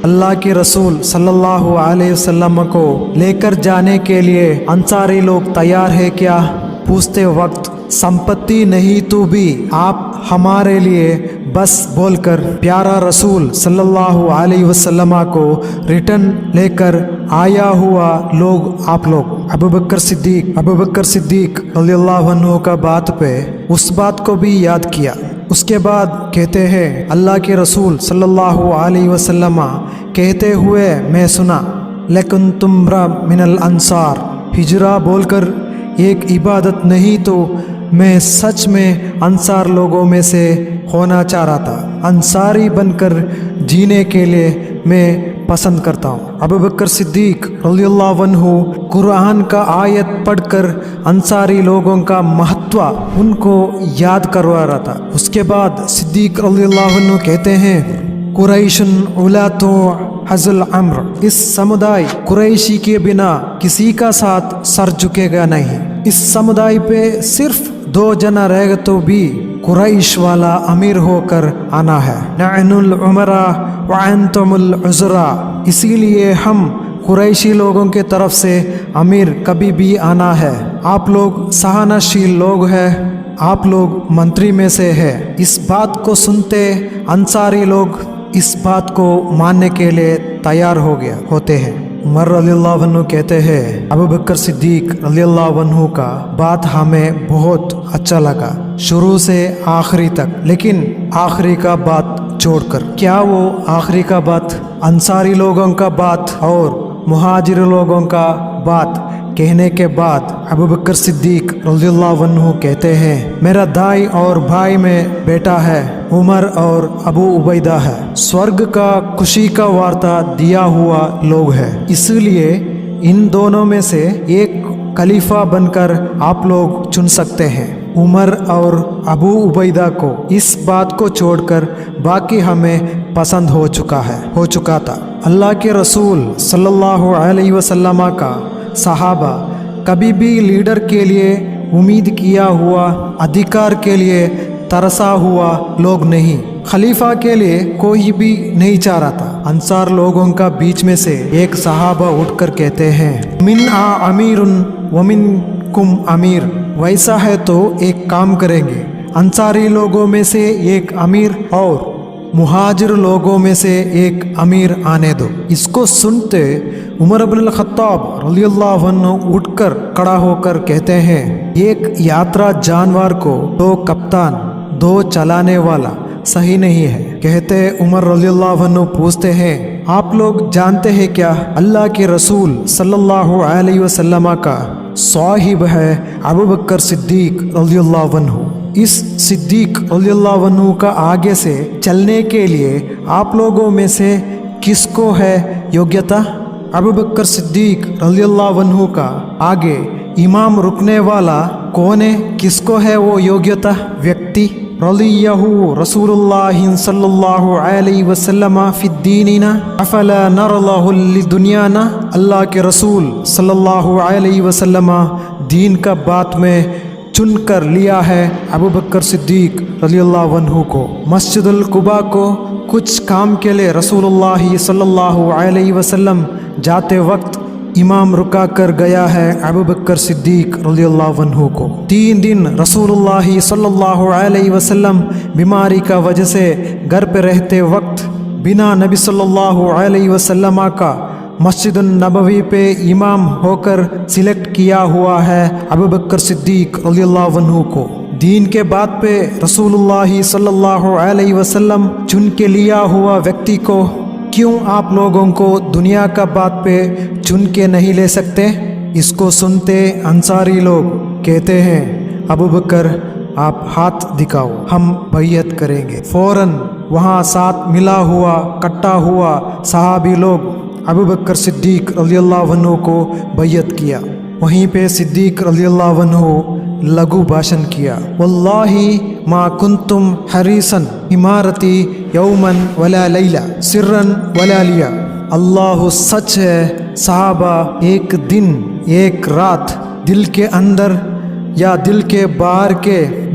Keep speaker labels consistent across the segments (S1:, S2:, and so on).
S1: अल्लाह के रसूल सल्लल्लाहु अलैहि वसल्लम को लेकर जाने के लिए अंसारी लोग तैयार है क्या? पूछते वक्त संपत्ति नहीं तो भी आप हमारे लिए बस बोलकर प्यारा रसूल सल्लल्लाहु अलैहि वसल्लम को रिटर्न लेकर आया हुआ लोग आप लोग अबू बकर सिद्दीक रज़ियल्लाहु अन्हु का बात पे उस बात को भी याद किया। उसके बाद कहते हैं अल्लाह के रसूल सल्लल्लाहु अलैहि वसल्लम कहते हुए मैं सुना, लेकिन तुमरा मिनल अंसार, हिजरा बोलकर एक इबादत नहीं तो मैं सच में अंसार लोगों में से होना चाह रहा था। अंसारी बनकर जीने के लिए मैं पसंद करता हूँ। अबू बकर सिद्दीक रज़ियल्लाहु अन्हु कुरान का आयत पढ़कर अंसारी लोगों का महत्व उनको याद करवा रहा था। उसके बाद सिद्दीक रज़ियल्लाहु अन्हु कहते हैं कुरैशन उलातो हज़ुल अम्र, इस समुदाय कुरैशी के बिना किसी का साथ सर झुकेगा नहीं। इस समुदाय पे सिर्फ 2 जना रहेगा तो भी कुरैश वाला अमीर होकर आना है। नअनुल उमरा व अंतुमुल उज़रा, इसीलिए हम कुरैशी लोगों के तरफ से अमीर कभी भी आना है। आप लोग सहनशील लोग हैं, आप लोग मंत्री में से है। इस बात को सुनते अंसारी लोग इस बात को मानने के लिए तैयार होते हैं। उमर रज़ियल्लाहु अन्हु कहते हैं अबू बकर सिद्दीक रज़ियल्लाहु अन्हु का बात हमें बहुत अच्छा लगा शुरू से आखिरी तक, लेकिन आखिरी का बात छोड़कर। क्या वो आखिरी का बात? अंसारी लोगों का बात और मुहाजिर लोगों का बात कहने के बाद अबू बकर सिद्दीक रज़ियल्लाहु अन्हु कहते हैं मेरा दाई और भाई में बेटा है, उमर और अबू उबैदा है। स्वर्ग का खुशी का वार्ता दिया हुआ लोग हैं, इसलिए इन दोनों में से एक खलीफा बनकर आप लोग चुन सकते हैं। उमर और अबू उबैदा को इस बात को छोड़कर बाकी हमें पसंद हो चुका था। अल्लाह के रसूल सल्लल्लाहु अलैहि वसल्लम का सहाबा कभी भी लीडर के लिए उम्मीद किया हुआ अधिकार के लिए तरसा हुआ लोग नहीं, खलीफा के लिए कोई भी नहीं चाह रहा था। अंसार लोगों का बीच में से एक सहाबा उठकर कहते हैं मिन आ अमीरुन व मिन कुम अमीर, वैसा है तो एक काम करेंगे, अंसारी लोगों में से एक अमीर और मुहाजिर लोगों में से एक अमीर आने दो। इसको सुनते उमर इब्न खत्ताब रज़ियल्लाहु अन्हु उठकर खड़ा होकर कहते हैं एक यात्रा जानवर को 2 कप्तान 2 चलाने वाला सही नहीं है। कहते उमर रज़ियल्लाहु अन्हु पूछते हैं आप लोग जानते हैं क्या अल्लाह के रसूल सल्लल्लाहु अलैहि वसल्लम का साहिब है अबू बकर सिद्दीक रज़ियल्लाहु अन्हु। इस सिद्दीक रज़ियल्लाहु अन्हु का आगे से चलने के लिए आप लोगों में से किसको है योग्यता? अबू बकर सिद्दीक रज़ियल्लाहु अन्हु का आगे इमाम रुकने वाला कौन है? किसको है वो योग्यता व्यक्ति? रज़ियहु रसूलुल्लाह सल्लल्लाहु अलैहि वसल्लम फिद्दीनिना अफला नरलहु लिदुनियाना, अल्लाह के रसूल सल्लल्लाहु अलैहि वसल्लम दीन का बात में चुन कर लिया है अबू बकर सिद्दीक रज़ियल्लाहु अन्हु को। मस्जिदुल कुबा को कुछ काम के लिए रसूलुल्लाह सल्लल्लाहु अलैहि वसल्लम जाते वक्त इमाम रुका कर गया है अबू बकर सिद्दीक रज़ियल्लाहु अन्हु को। 3 दिन रसूलुल्लाह सल्लल्लाहु अलैहि वसल्लम बीमारी का वजह से घर पे रहते वक्त बिना नबी सल्लल्लाहु अलैहि वसल्लम का मस्जिद नबवी पे इमाम होकर सिलेक्ट किया हुआ है अबू बकर सिद्दीक रज़ियल्लाहु अन्हु को। दीन के बात पे रसूलुल्लाह सल्लल्लाहु अलैहि वसल्लम चुन के लिया हुआ व्यक्ति को क्यों आप लोगों को दुनिया का बात पे चुन के नहीं ले सकते? इसको सुनते अंसारी लोग कहते हैं अबू बकर आप हाथ दिखाओ, हम बैयत करेंगे। फौरन वहाँ साथ मिला हुआ कट्टा हुआ सहाबी लोग अबू बकर सिद्दीक रज़ियल्लाहु अन्हु को बैयत किया। वहीं पे सिद्दीक रज़ियल्लाहु अन्हु लघु भाषण किया वल्लाही मा कुंतुम हरीसन इमारती यौमन वला लैला सिर्रन वला लिया, अल्लाह सच है सहाबा एक दिन एक रात दिल के अंदर या दिल के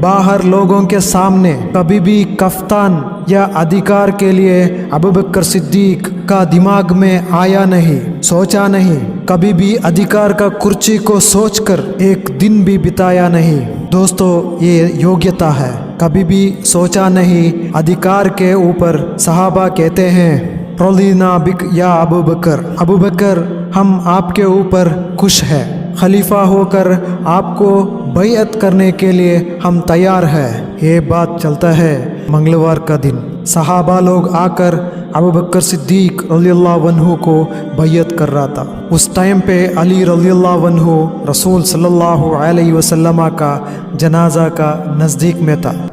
S1: बाहर लोगों के सामने कभी भी कफ्तान या अधिकार के लिए अबू बकर सिद्दीक का दिमाग में आया नहीं, सोचा नहीं, कभी भी अधिकार का कुर्सी को सोचकर एक दिन भी बिताया नहीं। दोस्तों, ये योग्यता है। कभी भी सोचा नहीं अधिकार के ऊपर। सहाबा कहते हैं, रज़ीना बिक या अबू बकर, अबू बकर हम आपके ऊपर खुश हैं, खलीफा होकर आपको बैअत करने के लिए हम तैयार हैं। ये बात चलता है मंगलवार का दिन। सहाबा लोग आकर अबू बकर सिद्दीक रज़ियल्लाहु अन्हु को बैअत कर रहा था। उस टाइम पे अली रज़ियल्लाहु अन्हु रसूल सल्लल्लाहु अलैहि वसल्लम का जनाजा का नज़दीक में था।